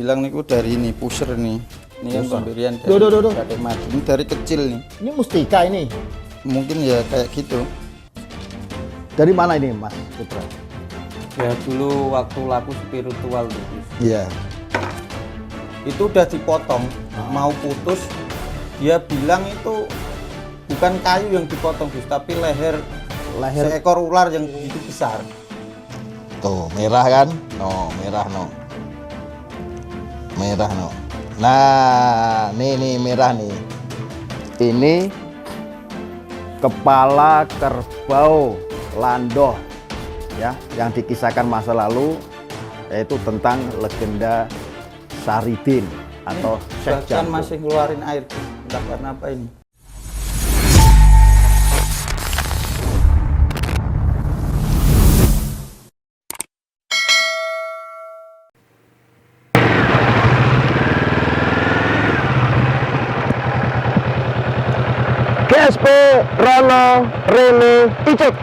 bilang niku dari ini pusher nih. Ini kan pemberian dari Batik Madrim. Ini dari kecil nih. Ini mustika ini. Mungkin ya kayak gitu. Dari mana ini Mas Putra? Ya dulu waktu laku spiritual gitu. Iya. Itu udah dipotong, mau putus. Dia bilang itu bukan kayu yang dipotong, Gus, tapi leher seekor ular yang begitu besar. Tuh, merah kan? No, merah no. Merah no. Nah, nih merah nih. Ini kepala kerbau landoh ya, yang dikisahkan masa lalu, yaitu tentang legenda Saridin atau Syekh Bahkan Jambu. masih ngeluarin air, entah karena apa ini. GSP Rono Rene Icut.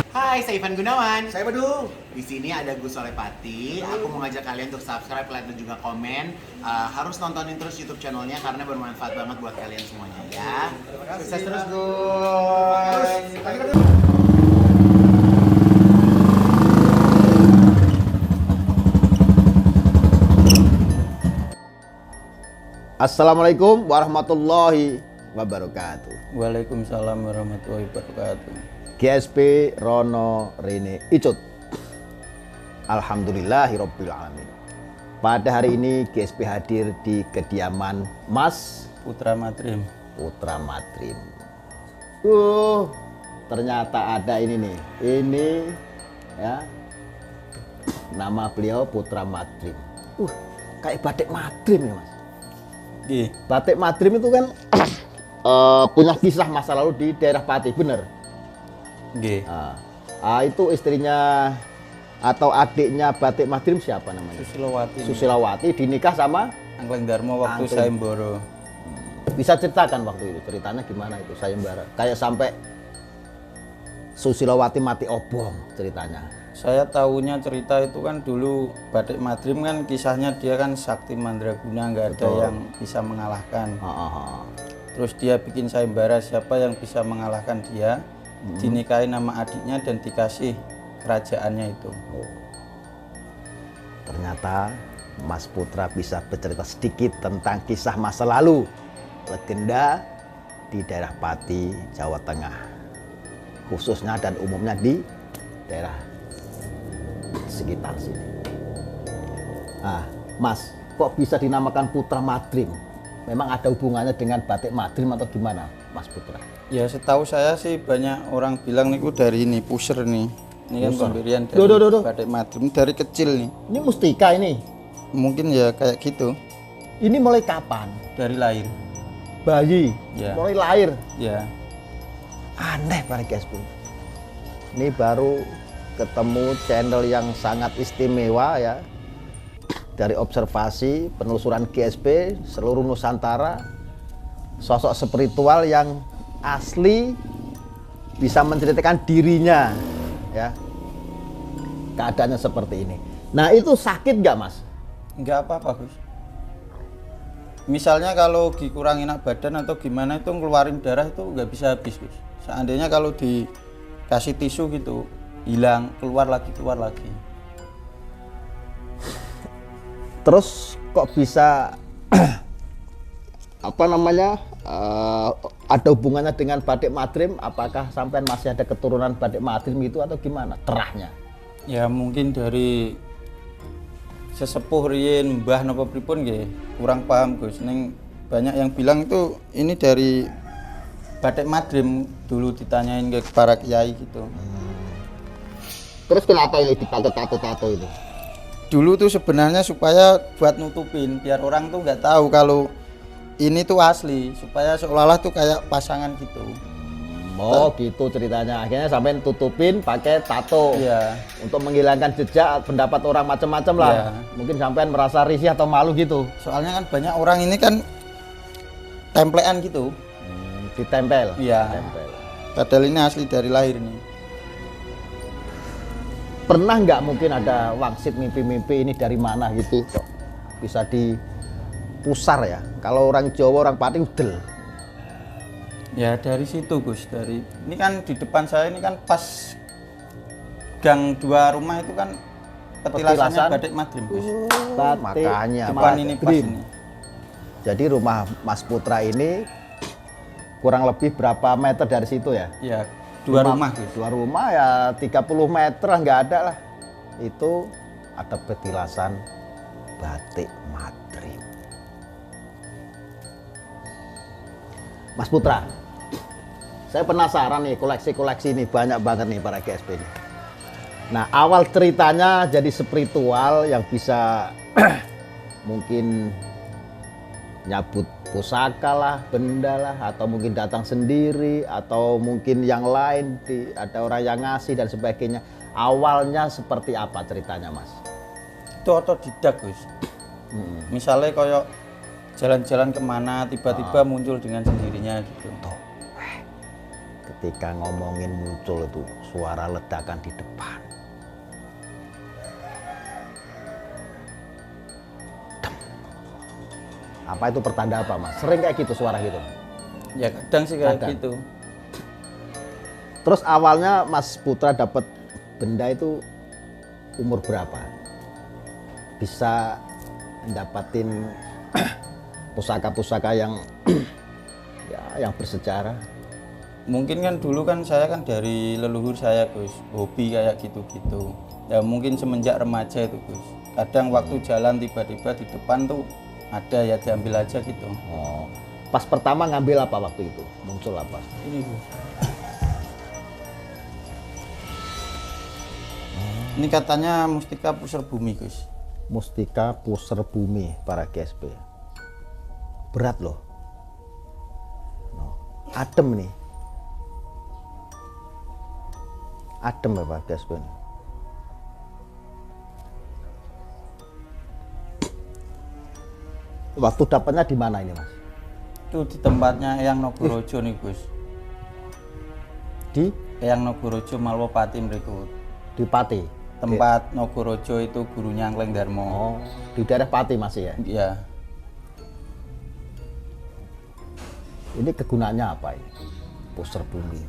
Hai, saya Ivan Gunawan. Saya Badung. Di sini ada Gus Solepati. Aku mau ngajak kalian untuk subscribe, like, dan juga komen. Harus nontonin terus YouTube channelnya karena bermanfaat banget buat kalian semuanya ya. Sukses terus Gus. Assalamualaikum warahmatullahi wabarakatuh. Waalaikumsalam warahmatullahi wabarakatuh. GSP Rono Rene Icut. Alhamdulillahirabbil alamin. Pada hari ini GSP hadir di kediaman Mas Putra Madrim. Putra Madrim. Ternyata ada ini nih. Ini ya. Nama beliau Putra Madrim. Kayak Batik Madrim ya, Mas. Batik Madrim itu kan punya kisah masa lalu di daerah Pati, bener? Itu istrinya atau adiknya Batik Madrim siapa namanya? Susilowati. Susilowati dinikah sama Angkleng Darmo waktu Sayembara. Bisa ceritakan waktu itu, ceritanya gimana itu Sayembara? Kayak sampai Susilowati mati obong ceritanya. Saya tahunya cerita itu kan dulu Batik Madrim kan kisahnya dia kan sakti mandraguna, nggak ada yang bisa mengalahkan. Terus dia bikin sayembara siapa yang bisa mengalahkan dia, dinikahi nama adiknya dan dikasih kerajaannya itu. Ternyata Mas Putra bisa bercerita sedikit tentang kisah masa lalu legenda di daerah Pati, Jawa Tengah, khususnya dan umumnya di daerah sekitar sini. Mas, kok bisa dinamakan Putra Madrim? Memang ada hubungannya dengan Batik Madrim atau gimana, Mas Putra? Ya setahu saya sih banyak orang bilang niku dari ini pusher nih. Ini kan pemberian dari Batik Madrim dari kecil nih. Ini mustika ini. Mungkin ya kayak gitu. Ini mulai kapan? Dari lahir. Bayi. Ya. Mulai lahir. Ya. Aneh Pak guys. Ini baru ketemu channel yang sangat istimewa ya. Dari observasi penelusuran GSP seluruh Nusantara, sosok spiritual yang asli bisa menceritakan dirinya ya, keadaannya seperti ini. Nah itu sakit nggak Mas? Nggak apa-apa Gus. Misalnya kalau dikurangin badan atau gimana itu ngeluarin darah itu nggak bisa habis Gus. Seandainya kalau dikasih tisu gitu hilang, keluar lagi. Terus kok bisa apa namanya ada hubungannya dengan Batik Madrim? Apakah sampai masih ada keturunan Batik Madrim itu atau gimana terahnya? Ya mungkin dari sesepuh riyen mbah napa pripun nggih, kurang paham Gus. Ning banyak yang bilang itu ini dari Batik Madrim, dulu ditanyain ke para kiai gitu. Terus kenapa ini dipakai tato-tato itu? Dulu tuh sebenarnya supaya buat nutupin biar orang tuh nggak tahu kalau ini tuh asli, supaya seolah-olah tuh kayak pasangan gitu. Oh gitu ceritanya, akhirnya sampai tutupin pakai tato. Iya. Untuk menghilangkan jejak pendapat orang macam-macam lah. Iya. Mungkin sampai merasa risih atau malu gitu. Soalnya kan banyak orang ini kan templean gitu. Ditempel. Iya. Ditempel. Padahal ini asli dari lahir nih. Pernah nggak mungkin ada wangsit mimpi-mimpi ini dari mana gitu kok bisa dipusar ya? Kalau orang Jawa, orang Pati udel. Ya dari situ Gus, dari ini kan di depan saya ini kan pas gang 2 rumah itu kan petilasannya Petilasan? Batik Madrim Gus. Makanya Depan ini pas Madrim. ini. Jadi rumah Mas Putra ini kurang lebih berapa meter dari situ ya? Ya 2 rumah Gus. 2 rumah ya 30 meter nggak ada lah. Itu ada petilasan Batik Madrim. Mas Putra, saya penasaran nih koleksi-koleksi ini banyak banget nih para GSP ini. Nah awal ceritanya jadi spiritual yang bisa mungkin nyabut pusaka lah, benda lah, atau mungkin datang sendiri, atau mungkin yang lain, ada orang yang ngasih dan sebagainya. Awalnya seperti apa ceritanya Mas? Itu otodidak Gus. Misalnya kayak jalan-jalan kemana tiba-tiba muncul dengan sendirinya gitu. Ketika ngomongin muncul itu suara ledakan di depan. Apa itu pertanda apa Mas? Sering kayak gitu suara gitu? Ya kadang sih kayak Kadang. gitu. Terus awalnya Mas Putra dapat benda itu umur berapa? Bisa dapatin pusaka-pusaka yang ya yang bersejarah. Mungkin kan dulu kan saya kan dari leluhur saya Gus, hobi kayak gitu-gitu. Ya mungkin semenjak remaja itu Gus. Kadang waktu jalan tiba-tiba di depan tuh ada ya diambil aja gitu. Oh. Pas pertama ngambil apa waktu itu? Muncul apa? Ini Gus. Ini katanya mustika pusar bumi Gus. Mustika Pusar Bumi para GSP. Berat loh. Adem nih. Adem ya Pak GSP. Waktu dapatnya di mana ini Mas? Itu di tempatnya Eyang Nogorojo nih Gus. Di Eyang Nogorojo Malwapati mriku. di Pati. Tempat Nogorojo itu gurunya Angkleng Darmo. Oh, di daerah Pati masih ya. Iya. Ini kegunaannya apa ini? Pusar Bumi.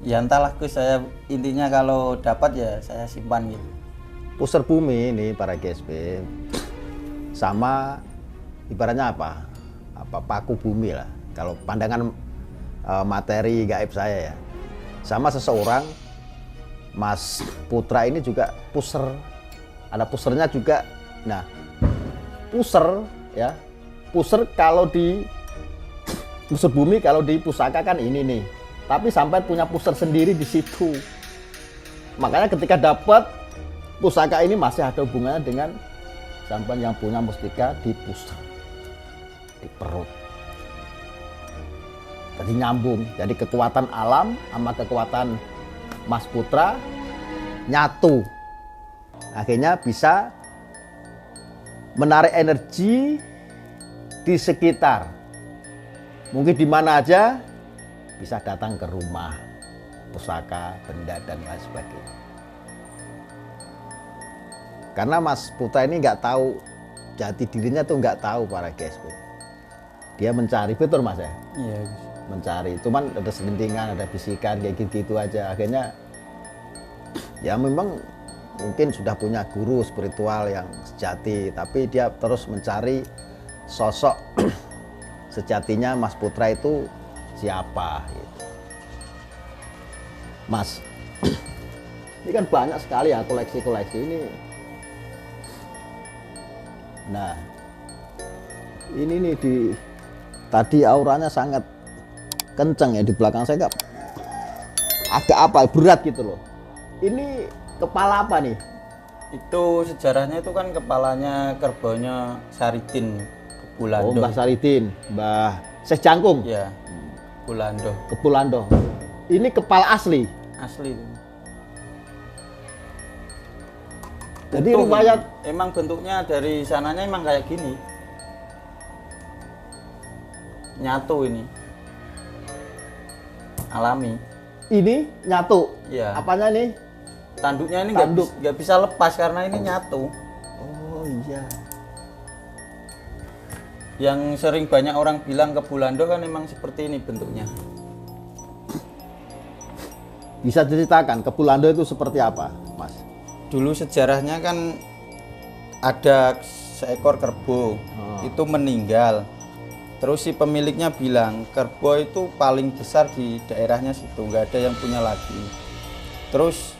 Ya entahlah Gus, saya intinya kalau dapat ya saya simpan gitu. Pusar Bumi ini para GSP sama ibaratnya apa? Apa paku bumi lah. Kalau pandangan materi gaib saya ya. Sama seseorang Mas Putra ini juga puser. Ada pusernya juga. Nah, puser ya. Puser kalau di pusar bumi kalau di pusaka kan ini nih. Tapi sampai punya puser sendiri di situ. Makanya ketika dapat pusaka ini masih ada hubungannya dengan sampai yang punya mustika di pusar, di perut. Jadi nyambung. Jadi kekuatan alam sama kekuatan Mas Putra nyatu. Akhirnya bisa menarik energi di sekitar. Mungkin di mana aja bisa datang ke rumah, pusaka, benda dan lain sebagainya. Karena Mas Putra ini nggak tahu jati dirinya tuh nggak tahu para GSP. Dia mencari, betul Mas ya? Iya Gus. Mencari, cuman ada selentingan, ada bisikan kayak gitu aja. Akhirnya ya memang mungkin sudah punya guru spiritual yang sejati, tapi dia terus mencari sosok sejatinya Mas Putra itu siapa gitu. Mas, ini kan banyak sekali ya koleksi-koleksi ini. Nah, ini nih tadi auranya sangat kencang ya di belakang saya, nggak agak apa berat gitu loh. Ini kepala apa nih? Itu sejarahnya itu kan kepalanya kerbaunya Saridin Oh, Kepulando. Mbah Saridin, Mbah Syekh Jangkung, Ya, Kepulando. Kepulando. Ini kepala asli. Asli itu. Jadi Utuh riwayat ini. Emang bentuknya dari sananya emang kayak gini. Nyatu ini. Alami. ini nyatu. Iya. Apanya nih? Tanduknya ini Tanduk. nggak bisa lepas karena ini nyatu. Oh iya. Yang sering banyak orang bilang kebulando kan memang seperti ini bentuknya. Bisa ceritakan kebulando itu seperti apa, Mas? Dulu sejarahnya kan ada seekor kerbau itu meninggal. Terus si pemiliknya bilang kerbau itu paling besar di daerahnya situ, nggak ada yang punya lagi. Terus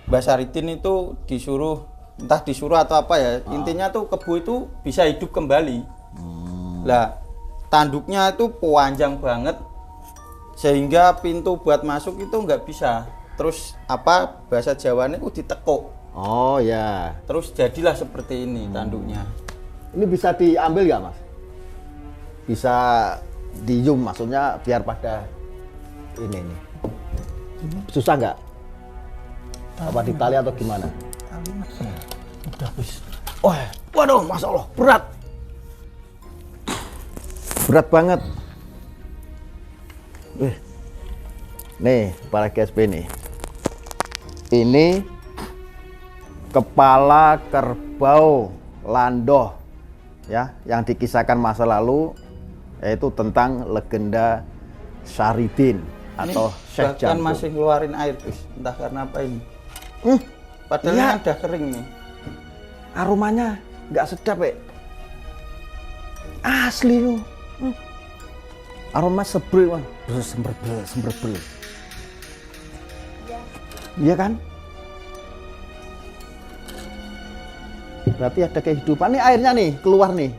Mbah Saridin itu disuruh, entah disuruh atau apa ya, intinya tuh kerbau itu bisa hidup kembali. Lah tanduknya itu panjang banget sehingga pintu buat masuk itu nggak bisa. Terus apa bahasa Jawanya itu ditekuk. Oh ya. Terus jadilah seperti ini tanduknya. Ini bisa diambil nggak, Mas? Bisa di zoom, maksudnya biar pada ini nih. Susah nggak? Apa ditali atau gimana? Udah habis. Oh, waduh, masya Allah, berat. Berat banget. Nih, para GSP nih. Ini kepala kerbau landoh ya, yang dikisahkan masa lalu, yaitu tentang legenda Saridin atau Syekh Bahkan Jangkung. masih ngeluarin air Gus, entah karena apa ini. Padahal Iya. ini udah kering nih. Aromanya nggak sedap, asli lu. Aroma sebril, semberbel. Iya kan? Berarti ada kehidupan. Nih airnya nih keluar nih,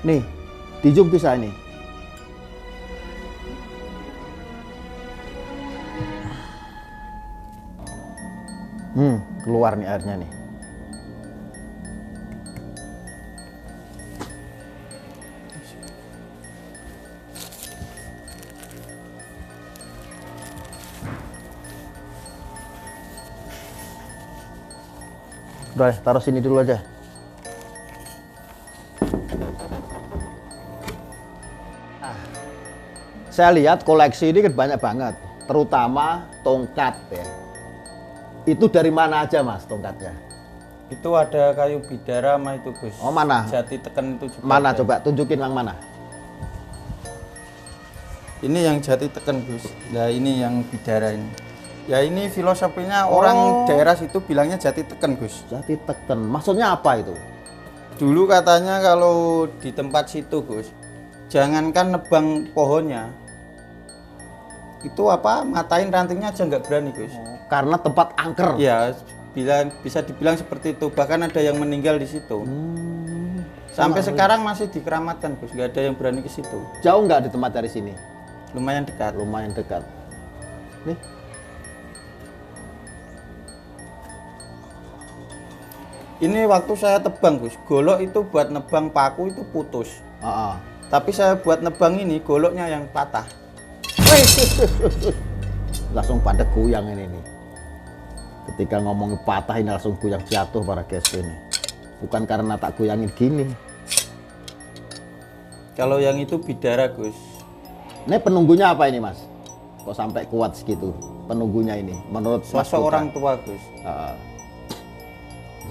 nih di zoom bisa ini. Keluar nih airnya nih. Udah, taruh sini dulu aja. Saya lihat koleksi ini kan banyak banget, terutama tongkat ya. Itu dari mana aja, Mas, tongkatnya? Itu ada kayu bidara sama itu Gus. Oh, mana? Jati teken itu juga. Mana ada. coba tunjukin yang mana? Ini yang jati teken Gus. Nah ini yang bidara ini. Ya ini filosofinya orang daerah situ bilangnya jati teken Gus. Jati teken. Maksudnya apa itu? Dulu katanya kalau di tempat situ Gus, jangankan nebang pohonnya, itu apa matain rantingnya aja nggak berani Gus. Karena tempat angker. Ya bisa dibilang seperti itu. Bahkan ada yang meninggal di situ. Sampai sekarang masih dikeramatkan Gus, nggak ada yang berani ke situ. Jauh nggak di tempat dari sini? Lumayan dekat. Lumayan dekat. Nih. Ini waktu saya tebang Gus, golok itu buat nebang paku itu putus. Tapi saya buat nebang ini goloknya yang patah. Langsung pada goyang ini nih. Ketika ngomong patah ini langsung goyang jatuh para guys ini. Bukan karena tak goyangin gini. Kalau yang itu bidara Gus. Ini penunggunya apa ini, Mas? Kok sampai kuat segitu penunggunya ini menurut Mas Sosok Putra? orang tua Gus.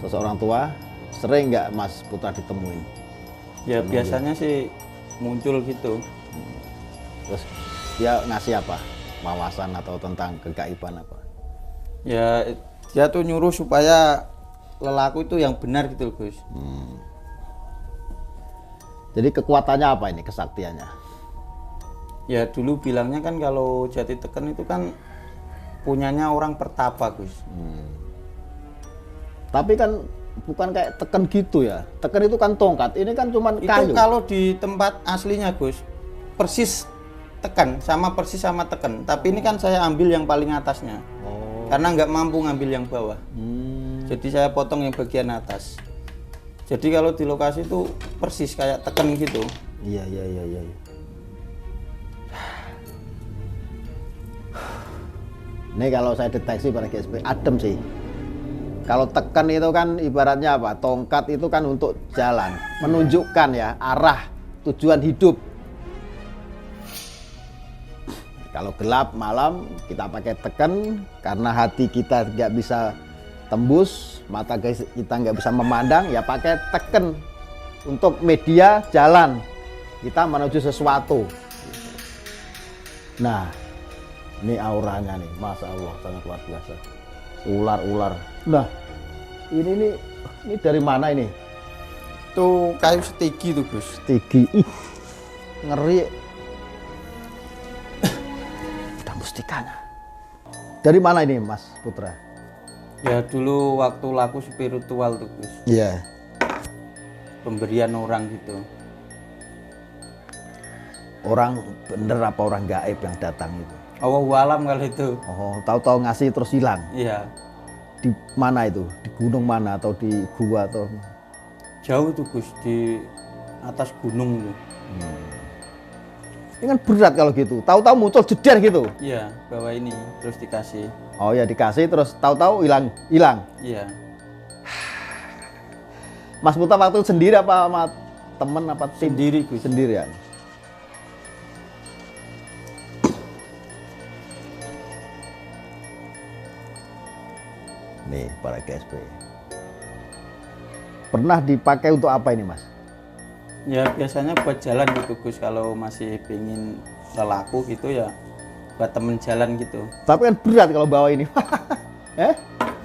Sosok orang tua sering nggak Mas Putra ditemuin? Ya biasanya sih muncul gitu. Terus dia ngasih apa? Wawasan atau tentang kegaiban apa? Ya dia tuh nyuruh supaya lelaku itu yang benar gitu Gus. Jadi kekuatannya apa ini, kesaktiannya? Ya dulu bilangnya kan kalau jati teken itu kan punyanya orang pertapa Gus. Tapi kan bukan kayak teken gitu ya. Teken itu kan tongkat, ini kan cuman Itu kayu. kalau di tempat aslinya Gus persis tekan sama persis sama teken. Tapi ini kan saya ambil yang paling atasnya. Karena nggak mampu ngambil yang bawah. Jadi saya potong yang bagian atas. Jadi kalau di lokasi itu persis kayak teken gitu. Iya. Ini kalau saya deteksi pada GSP adem sih. Kalau tekan itu kan ibaratnya apa? Tongkat itu kan untuk jalan, menunjukkan ya arah tujuan hidup. Kalau gelap malam kita pakai tekan, karena hati kita nggak bisa tembus, mata kita nggak bisa memandang, ya pakai tekan untuk media jalan kita menuju sesuatu. Nah, ini auranya nih, Masya Allah, sangat luar biasa. Ular-ular. Nah, ini dari mana ini? Itu kayu setigi tuh Gus. Setigi. Ih, ngeri. Ada mustikanya. Dari mana ini, Mas Putra? Ya dulu waktu laku spiritual tuh Gus. Iya. Pemberian orang gitu. Orang bener apa orang gaib yang datang itu? Allahu alam kali itu. Oh, tahu-tahu ngasih terus hilang. Iya. Di mana itu? Di gunung mana atau di gua atau? Jauh tuh Gus, di atas gunung tuh. Ini kan berat kalau gitu. Tahu-tahu muncul jeder gitu. Iya, bawa ini terus dikasih. Oh ya dikasih terus tahu-tahu hilang. Iya. Mas Putra waktu sendiri apa sama temen apa tim? Sendiri Gus. Sendirian. Nih para GSP. Pernah dipakai untuk apa ini Mas? Ya biasanya buat jalan gitu Gus, kalau masih pengen lelaku gitu ya buat temen jalan gitu. Tapi kan berat kalau bawa ini.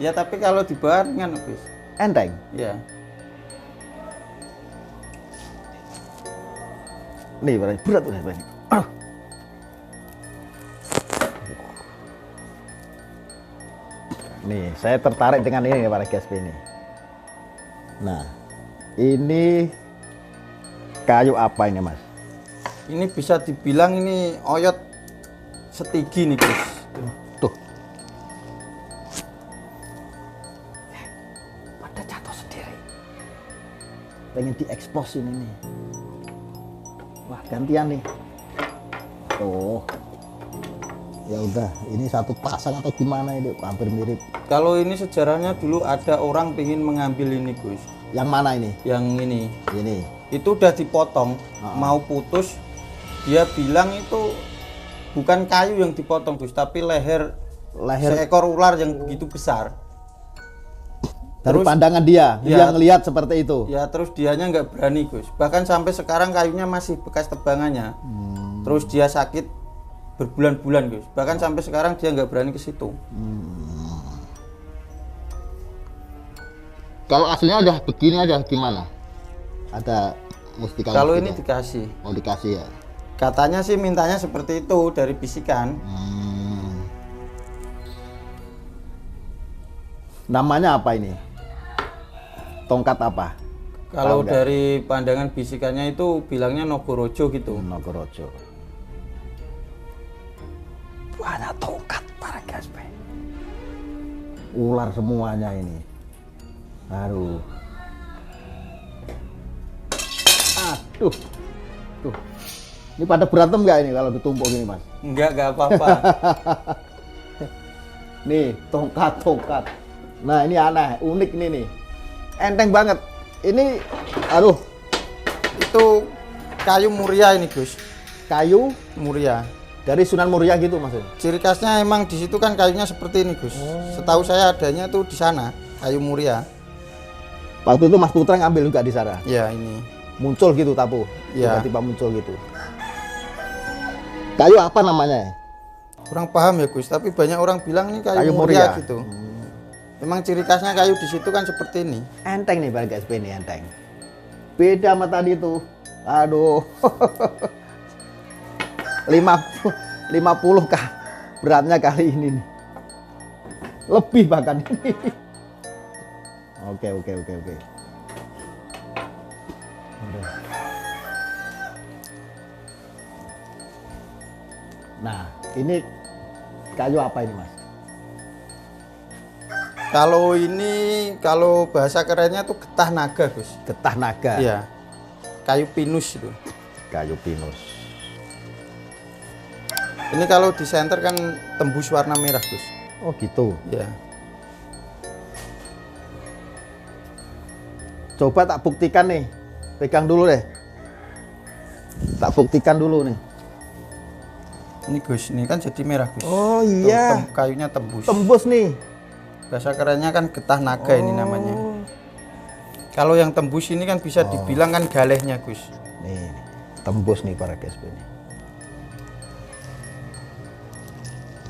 Ya tapi kalau dibawa ringan Gus. Enteng. Ya. Nih berat udah banyak. Nih saya tertarik dengan ini para GSP ini. Nah ini kayu apa ini Mas? Ini bisa dibilang ini oyot setigi nih Gus. Tuh. Pada jatuh sendiri. Pengen diekspos ini nih. Wah gantian nih. Tuh. Ya udah, ini satu pasang atau gimana ini? Hampir mirip. Kalau ini sejarahnya dulu ada orang pengen mengambil ini Gus. Yang mana ini? Yang ini. Ini. Itu udah dipotong, mau putus. Dia bilang itu bukan kayu yang dipotong Gus, tapi leher seekor ular yang begitu besar. Dari pandangan dia, ya, yang lihat seperti itu. Ya terus dianya nggak berani Gus. Bahkan sampai sekarang kayunya masih bekas tebangannya. Terus dia sakit berbulan-bulan Gus. Bahkan sampai sekarang dia nggak berani ke situ. Kalau aslinya udah begini aja gimana? Ada mustika. Kalau ini dikasih. Oh dikasih ya. Katanya sih mintanya seperti itu dari bisikan. Namanya apa ini? Tongkat apa? Kalau dari pandangan bisikannya itu bilangnya Nogorojo gitu. Nogorojo. Banyak tongkat para GSP. Ular semuanya ini. Aduh. Aduh. Tuh. Ini pada berantem nggak ini kalau ditumpuk gini Mas? Enggak apa-apa. Nih, tongkat. Nah, ini aneh, unik ini nih. Enteng banget. Ini, aduh. Itu kayu muria ini Gus. Kayu Muria. dari Sunan Muria gitu maksudnya? Ciri khasnya emang di situ kan kayunya seperti ini Gus. Setahu saya adanya tuh di sana, kayu muria. Waktu itu Mas Putra ngambil juga di sana? Ya ini. Muncul gitu tapu? Ya. Tiba-tiba muncul gitu. Kayu apa namanya? Kurang paham ya Gus, tapi banyak orang bilang ini kayu, Kayu muria, muria. gitu. Emang ciri khasnya kayu di situ kan seperti ini. Enteng nih Bang GSP ini, enteng. Beda sama tadi tuh. Aduh. 50 kah beratnya kali ini nih. Lebih bahkan ini. Oke. Nah, ini kayu apa ini, Mas? Kalau ini, kalau bahasa kerennya tuh getah naga, Gus. Getah naga. Iya. Kayu pinus itu. Kayu pinus. Ini kalau di senter kan tembus warna merah, Gus. Oh, gitu. Iya. Coba tak buktikan nih. Pegang dulu deh. Tak buktikan dulu nih. Ini Gus, ini kan jadi merah Gus. Oh Tuh, iya. kayunya tembus. Tembus nih. Bahasa kerennya kan getah naga ini namanya. Kalau yang tembus ini kan bisa dibilang kan galehnya Gus. Nih, tembus nih para GSP nih.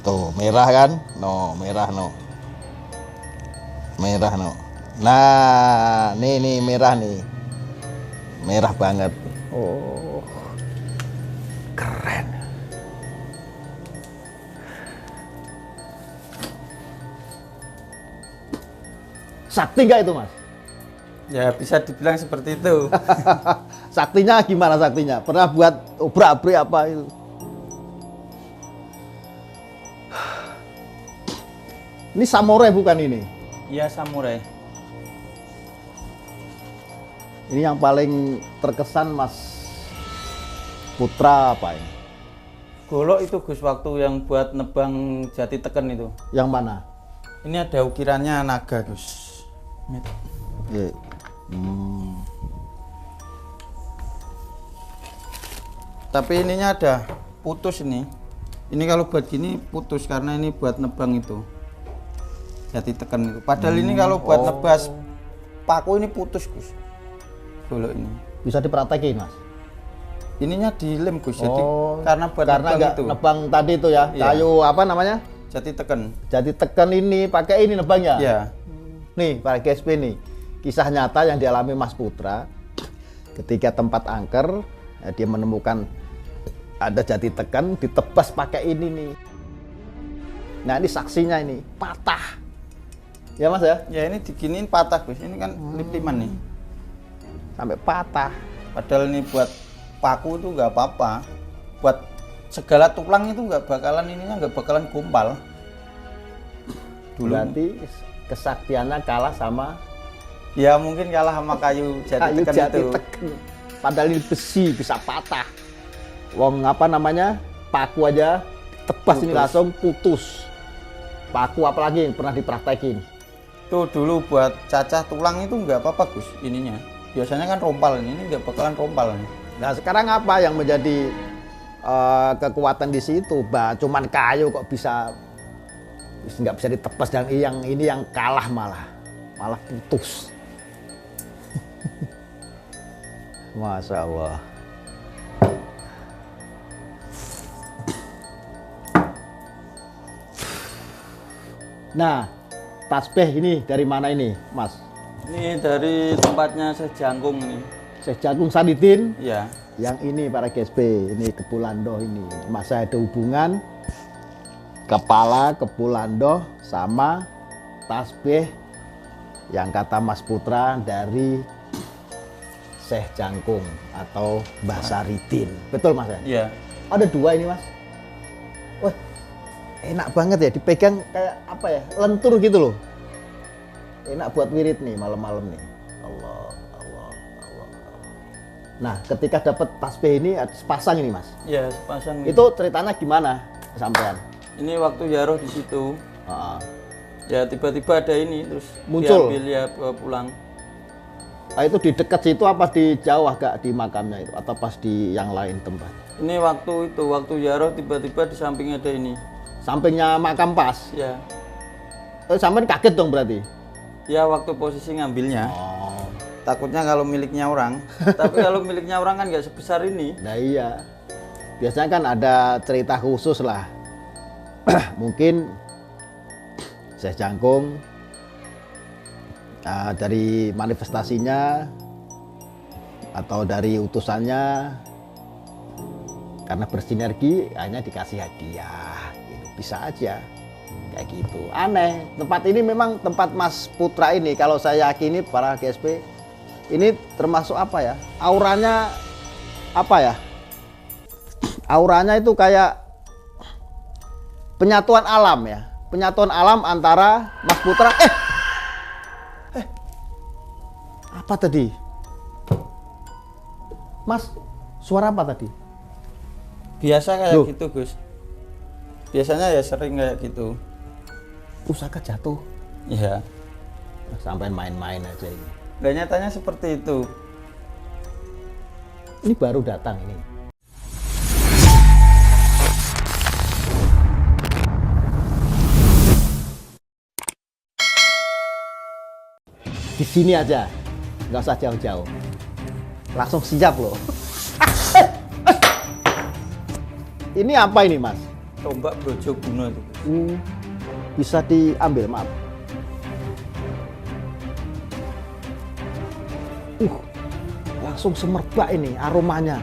Tuh, merah kan? No, merah no. Merah no. Nah, nih merah nih. Merah banget. Oh. Keren. Sakti nggak itu, Mas? Ya bisa dibilang seperti itu. Saktinya gimana saktinya? Pernah buat obrak-abrik apa itu? Ini samurai bukan ini? Iya samurai. Ini yang paling terkesan Mas Putra apa ini? Golok itu Gus waktu yang buat nebang jati teken itu. Yang mana? Ini ada ukirannya naga Gus. Iya. Tapi ininya ada putus ini. Ini kalau buat gini putus karena ini buat nebang itu. Jati teken itu. Padahal ini kalau buat nebas paku ini putus Gus. Golok ini. Bisa dipraktekin Mas? Ininya dilem Gus. Jadi karena buat Karena nebang nggak itu. nebang tadi itu ya, Iya. kayu apa namanya? Jati teken. Jadi tekan ini pakai ini nebangnya. Iya. Nih para GSP nih, kisah nyata yang dialami Mas Putra ketika tempat angker dia menemukan ada jati tekan ditebas pakai ini nih. Nah ini saksinya ini patah. Ya Mas ya? Ya ini diginiin patah Gus. Ini kan lip-liman nih. Sampai patah. Padahal ini buat paku itu nggak apa-apa. Buat segala tulang itu nggak bakalan gumpal. Dulu Berarti kesaktiannya kalah sama ya mungkin kalah sama kayu jati kayu teken jati itu. teken. Padahal ini besi bisa patah. Wong apa namanya? Paku aja tebas ini Putus. langsung putus. Paku apalagi yang pernah dipraktekin. Tuh dulu buat cacah tulang itu nggak apa-apa Gus ininya. Biasanya kan rompal ini nggak bakalan rompal. Nah sekarang apa yang menjadi kekuatan di situ? Cuman kayu kok bisa nggak bisa ditebas dan ini yang kalah malah putus. Masya Allah. Nah, tasbih ini dari mana ini, Mas? Ini dari tempatnya Sejangkung ini. Syekh Jagung Sadidin. Ya. Yang ini para GSP, ini Kepulando ini. Masa ada hubungan kepala Kepulando sama tasbih yang kata Mas Putra dari Syekh Jangkung atau Mbah Saridin. Betul Mas ya? Iya. Ada dua ini Mas. Wah, enak banget ya dipegang kayak apa ya? Lentur gitu loh. Enak buat wirid nih malam-malam nih. Allah. Nah, ketika dapat tasbih ini sepasang ini Mas. Iya, sepasang. Itu ceritanya gimana sampean? Ini waktu Yaroh di situ. Ya tiba-tiba ada ini terus Muncul. diambil ya bawa pulang. Nah, itu di dekat situ apa di jauh agak di makamnya itu atau pas di yang lain tempat? Ini waktu Yaroh tiba-tiba di sampingnya ada ini. Sampingnya makam pas. Ya. Sampean kaget dong berarti. Ya waktu posisi ngambilnya. Oh. Takutnya kalau miliknya orang. Tapi kalau miliknya orang kan nggak sebesar ini. Nah iya. Biasanya kan ada cerita khusus lah. Mungkin Syekh Jangkung dari manifestasinya atau dari utusannya karena bersinergi hanya dikasih hadiah gitu. Bisa aja kayak gitu. Aneh, tempat ini memang tempat Mas Putra ini kalau saya yakini para GSP ini termasuk apa ya, auranya apa ya, auranya itu kayak penyatuan alam ya, penyatuan alam antara Mas Putra apa tadi Mas, suara apa tadi? Biasa kayak Loh. gitu Gus. Biasanya ya sering kayak gitu. Pusaka jatuh. Iya. Sampai main-main aja ini. Dan nyatanya seperti itu. Ini baru datang ini. di sini aja, nggak usah jauh-jauh. Langsung siap loh. Ini apa ini Mas? Tombak Brojoguna itu. Bisa diambil, maaf. Langsung semerbak ini aromanya.